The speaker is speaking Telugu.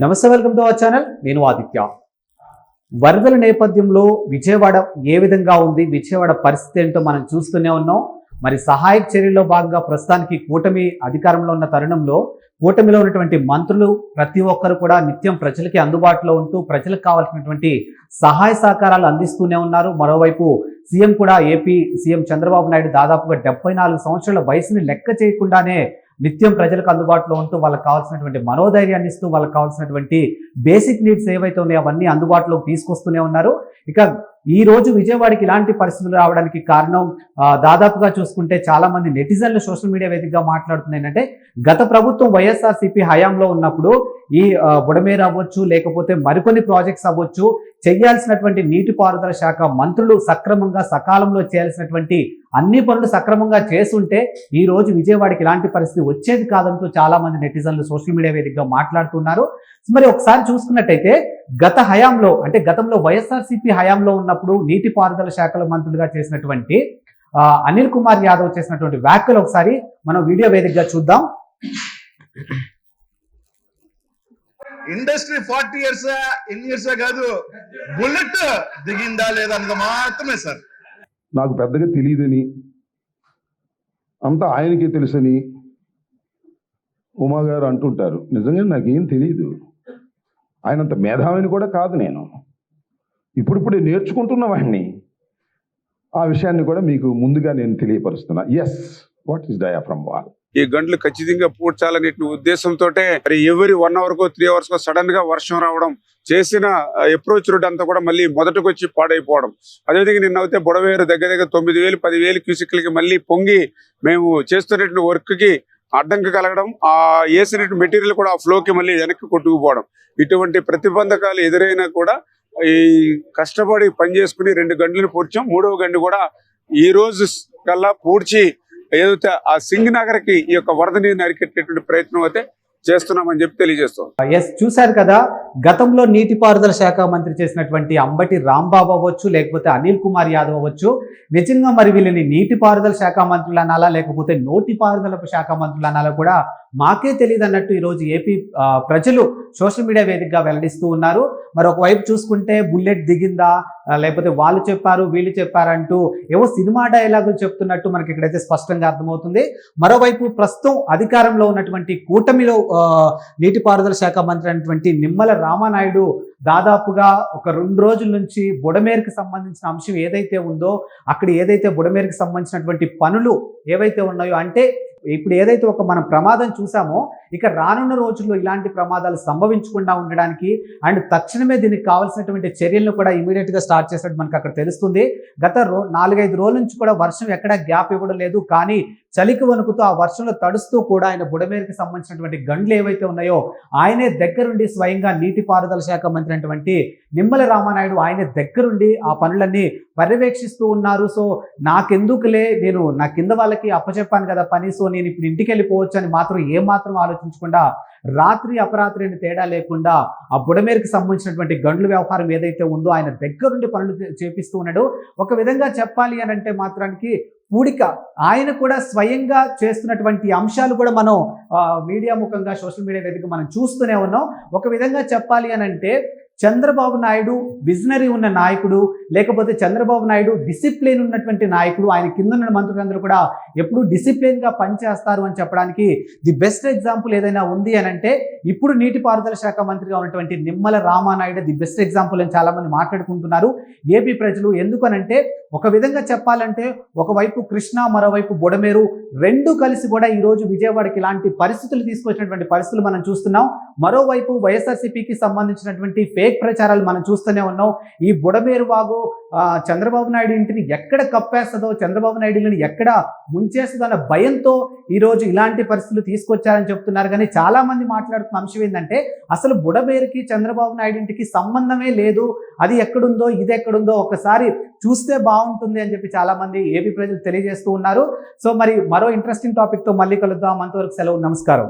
నమస్తే, వెల్కమ్ టు అవర్ ఛానల్. నేను ఆదిత్య. వరదల నేపథ్యంలో విజయవాడ ఏ విధంగా ఉంది, విజయవాడ పరిస్థితి ఏంటో మనం చూస్తూనే ఉన్నాం. మరి సహాయక చర్యల్లో భాగంగా ప్రస్తుతానికి కూటమి అధికారంలో ఉన్న తరుణంలో కూటమిలో ఉన్నటువంటి మంత్రులు ప్రతి ఒక్కరు కూడా నిత్యం ప్రజలకి అందుబాటులో ఉంటూ ప్రజలకు కావాల్సినటువంటి సహాయ సహకారాలు అందిస్తూనే ఉన్నారు. మరోవైపు సీఎం కూడా ఏపీ సీఎం చంద్రబాబు నాయుడు దాదాపుగా 74 సంవత్సరాల వయసుని లెక్క చేయకుండానే నిత్యం ప్రజలకు అందుబాటులో ఉంటూ వాళ్ళకి కావాల్సినటువంటి మనోధైర్యాన్ని ఇస్తూ వాళ్ళకి కావాల్సినటువంటి బేసిక్ నీడ్స్ ఏవైతే ఉన్నాయో అవన్నీ అందుబాటులోకి తీసుకొస్తూనే ఉన్నారు. ఇక ఈ రోజు విజయవాడకి ఇలాంటి పరిస్థితులు రావడానికి కారణం దాదాపుగా చూసుకుంటే చాలా మంది నెటిజన్లు సోషల్ మీడియా వేదికగా మాట్లాడుతుంది ఏంటంటే, గత ప్రభుత్వం వైఎస్ఆర్సీపీ హయాంలో ఉన్నప్పుడు ఈ బుడమేరు అవ్వచ్చు, లేకపోతే మరికొన్ని ప్రాజెక్ట్స్ అవ్వచ్చు, చేయాల్సినటువంటి నీటిపారుదల శాఖ మంత్రులు సక్రమంగా సకాలంలో చేయాల్సినటువంటి అన్ని పనులు సక్రమంగా చేస్తుంటే ఈ రోజు విజయవాడకి ఇలాంటి పరిస్థితి వచ్చేది కాదంటూ చాలా మంది నెటిజన్లు సోషల్ మీడియా వేదికగా మాట్లాడుతున్నారు. మరి ఒకసారి చూసుకున్నట్టయితే గత హయాంలో అంటే గతంలో వైఎస్ఆర్సీపీ హయాంలో ఉన్నప్పుడు నీటిపారుదల శాఖల మంత్రులుగా చేసినటువంటి అనిల్ కుమార్ యాదవ్ చేసినటువంటి వ్యాఖ్యలు ఒకసారి మనం వీడియో వేదికగా చూద్దాం. ఇండస్ట్రీ 40 years ఎన్ని ఇయర్స్ కాదు, బుల్లెట్ దిగిందా లేదా అన్నది మాత్రమే సార్. నాకు పెద్దగా తెలియదని, అంతా ఆయనకి తెలుసని ఉమా గారు అంటుంటారు. నిజంగా నాకేం తెలియదు. ఆయనంత మేధావిని కూడా కాదు నేను. ఇప్పుడిప్పుడే నేర్చుకుంటున్న వాడిని. ఆ విషయాన్ని కూడా మీకు ముందుగా నేను తెలియపరుస్తున్నా. Yes, what is diaphragm wall. ఈ గంటలు ఖచ్చితంగా పూడ్చాలనే ఉద్దేశంతో మరి ఎవరి 1 hour కో 3 hours కో సడన్ గా వర్షం రావడం, చేసిన అప్రోచ్ రూట్ అంతా కూడా మళ్ళీ మొదటికి వచ్చి పాడైపోవడం. అదేవిధంగా నిన్న అయితే బుడవేరు దగ్గర 9,000 10,000 క్యూసిక్లకి మళ్ళీ పొంగి మేము చేస్తున్నటువంటి వర్క్ కి అడ్డంకి కలగడం, ఆ వేసినటువంటి మెటీరియల్ కూడా ఆ ఫ్లోకి మళ్ళీ వెనక్కి కొట్టుకుపోవడం. ఇటువంటి ప్రతిబంధకాలు ఎదురైనా కూడా ఈ కష్టపడి పని చేసుకుని 2 గంటలను పూడ్చాం. 3వ గంట కూడా ఈ రోజు కల్లా పూడ్చి ఏదైతే ఆ సింగ్ నగర్ కి ఈ యొక్క వరద నీరుని అరికెట్టేటువంటి ప్రయత్నం అయితే చేస్తున్నామని చెప్పి తెలియజేస్తాం. ఎస్, చూశారు కదా, గతంలో నీటిపారుదల శాఖ మంత్రి చేసినటువంటి అంబటి రాంబాబు అవ్వచ్చు, లేకపోతే అనిల్ కుమార్ యాదవ్ అవ్వచ్చు, నిజంగా మరి వీళ్ళని నీటిపారుదల శాఖ మంత్రులు అనాలా లేకపోతే నోటిపారుదల శాఖ మంత్రులు అనాలా కూడా మాకే తెలియదు అన్నట్టు ఈరోజు ఏపీ ప్రజలు సోషల్ మీడియా వేదికగా వెల్లడిస్తూ ఉన్నారు. మరి ఒకవైపు చూసుకుంటే బుల్లెట్ దిగిందా, లేకపోతే వాళ్ళు చెప్పారు వీళ్ళు చెప్పారంటూ ఏవో సినిమా డైలాగులు చెప్తున్నట్టు మనకి ఇక్కడైతే స్పష్టంగా అర్థమవుతుంది. మరోవైపు ప్రస్తుతం అధికారంలో ఉన్నటువంటి కూటమిలో నీటిపారుదల శాఖ మంత్రి అయినటువంటి నిమ్మల రామానాయుడు దాదాపుగా ఒక 2 రోజుల నుంచి బుడమేరుకి సంబంధించిన అంశం ఏదైతే ఉందో, అక్కడ ఏదైతే బుడమేరుకి సంబంధించినటువంటి పనులు ఏవైతే ఉన్నాయో, అంటే ఇప్పుడు ఏదైతే ఒక మనం ప్రమాదం చూసామో ఇక రానున్న రోజుల్లో ఇలాంటి ప్రమాదాలు సంభవించకుండా ఉండడానికి అండ్ తక్షణమే దీనికి కావాల్సినటువంటి చర్యలను కూడా ఇమీడియట్ గా స్టార్ట్ చేసినట్టు మనకు అక్కడ తెలుస్తుంది. గత 4-5 రోజుల నుంచి కూడా వర్షం ఎక్కడ గ్యాప్ ఇవ్వడం లేదు. కానీ చలికి వణుకుతూ ఆ వర్షంలో తడుస్తూ కూడా ఆయన బుడమేరుకి సంబంధించినటువంటి గండ్లు ఏవైతే ఉన్నాయో ఆయనే దగ్గరుండి స్వయంగా నీటిపారుదల శాఖ మంత్రి అయినటువంటి నిమ్మల రామానాయుడు ఆయన దగ్గరుండి ఆ పనులన్నీ పర్యవేక్షిస్తూ ఉన్నారు. సో నాకెందుకులే, నేను నా కింద వాళ్ళకి అప్పచెప్పాను కదా పని, సో నేను ఇప్పుడు ఇంటికి వెళ్ళిపోవచ్చు అని మాత్రం ఏమాత్రం ఆలోచించకుండా రాత్రి అపరాత్రి అని తేడా లేకుండా ఆ బుడమేరుకి సంబంధించినటువంటి గండ్ల వ్యవహారం ఏదైతే ఉందో ఆయన దగ్గరుండి పనులు చేపిస్తూ ఉన్నాడు. ఒక విధంగా చెప్పాలి అని అంటే మాత్రానికి పూడిక ఆయన కూడా స్వయంగా చేస్తున్నటువంటి అంశాలు కూడా మనం మీడియా ముఖంగా సోషల్ మీడియా వేదిక మనం చూస్తూనే ఉన్నాం. ఒక విధంగా చెప్పాలి అని అంటే చంద్రబాబు నాయుడు విజనరీ ఉన్న నాయకుడు, లేకపోతే చంద్రబాబు నాయుడు డిసిప్లిన్ ఉన్నటువంటి నాయకుడు. ఆయన కింద ఉన్న మంత్రులందరూ కూడా ఎప్పుడు డిసిప్లిన్గా పనిచేస్తారు అని చెప్పడానికి ది బెస్ట్ ఎగ్జాంపుల్ ఏదైనా ఉంది అని అంటే ఇప్పుడు నీటిపారుదల శాఖ మంత్రిగా ఉన్నటువంటి Nimmala Ramanaidu the best example అని చాలామంది మాట్లాడుకుంటున్నారు ఏపీ ప్రజలు. ఎందుకనంటే ఒక విధంగా చెప్పాలంటే ఒకవైపు కృష్ణా, మరోవైపు బుడమేరు రెండు కలిసి కూడా ఈరోజు విజయవాడకి ఇలాంటి పరిస్థితులు తీసుకొచ్చినటువంటి పరిస్థితులు మనం చూస్తున్నాం. మరోవైపు వైఎస్ఆర్సీపీకి సంబంధించినటువంటి ఫేక్ ప్రచారాలు మనం చూస్తూనే ఉన్నాం. ఈ బుడమేరు వాగు చంద్రబాబు నాయుడు ఇంటిని ఎక్కడ కప్పేస్తుందో, చంద్రబాబు నాయుడుని ఎక్కడ ముంచేస్తుందో అన్న భయంతో ఈరోజు ఇలాంటి పరిస్థితులు తీసుకొచ్చారని చెప్తున్నారు. కానీ చాలా మంది మాట్లాడుతున్న అంశం ఏంటంటే అసలు బుడమేరుకి చంద్రబాబు నాయుడు ఇంటికి సంబంధమే లేదు, అది ఎక్కడుందో ఇది ఎక్కడుందో ఒకసారి చూస్తే బాగుంటుంది అని చెప్పి చాలా మంది ఏపీ ప్రజలు తెలియజేస్తూ ఉన్నారు. సో మరి మరో ఇంట్రెస్టింగ్ టాపిక్తో మళ్ళీ కలుద్దాం. అంతవరకు సెలవు, నమస్కారం.